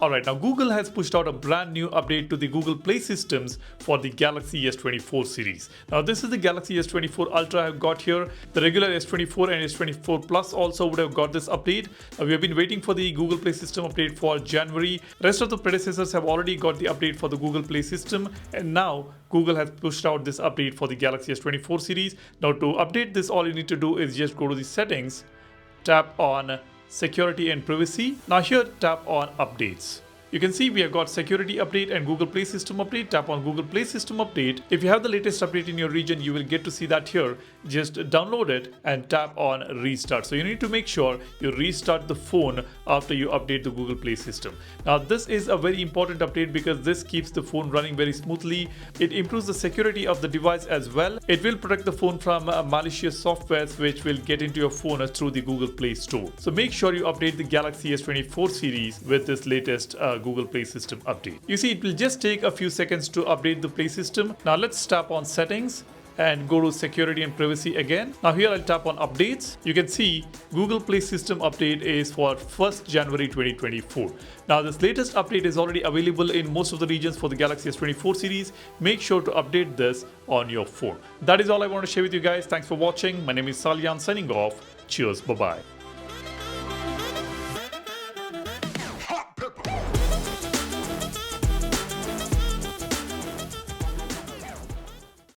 Alright, now Google has pushed out a brand new update to the Google Play systems for the Galaxy S24 series. Now this is the Galaxy S24 Ultra I've got here. The regular S24 and S24 Plus also would have got this update. Now, we have been waiting for the Google Play system update for January. Rest of the predecessors have already got the update for the Google Play system, and now Google has pushed out this update for the Galaxy S24 series. Now to update this, all you need to do is just go to the settings, tap on security and privacy. Now here tap on updates. You can see we have got security update and Google Play system update. Tap on Google Play system update. If you have the latest update in your region, you will get to see that here. Just download it and tap on restart. So you need to make sure you restart the phone after you update the Google Play system. Now this is a very important update because this keeps the phone running very smoothly. It improves the security of the device as well. It will protect the phone from malicious softwares which will get into your phone through the Google Play Store. So make sure you update the Galaxy S24 series with this latest Google Play system update. You see, it will just take a few seconds to update the Play system. Now let's tap on settings and go to security and privacy again. Now here I'll tap on updates. You can see Google Play system update is for 1st January 2024. Now this latest update is already available in most of the regions for the Galaxy S24 series. Make sure to update this on your phone. That is all I want to share with you guys. Thanks for watching. My name is Salyan signing off. Cheers. Bye-bye.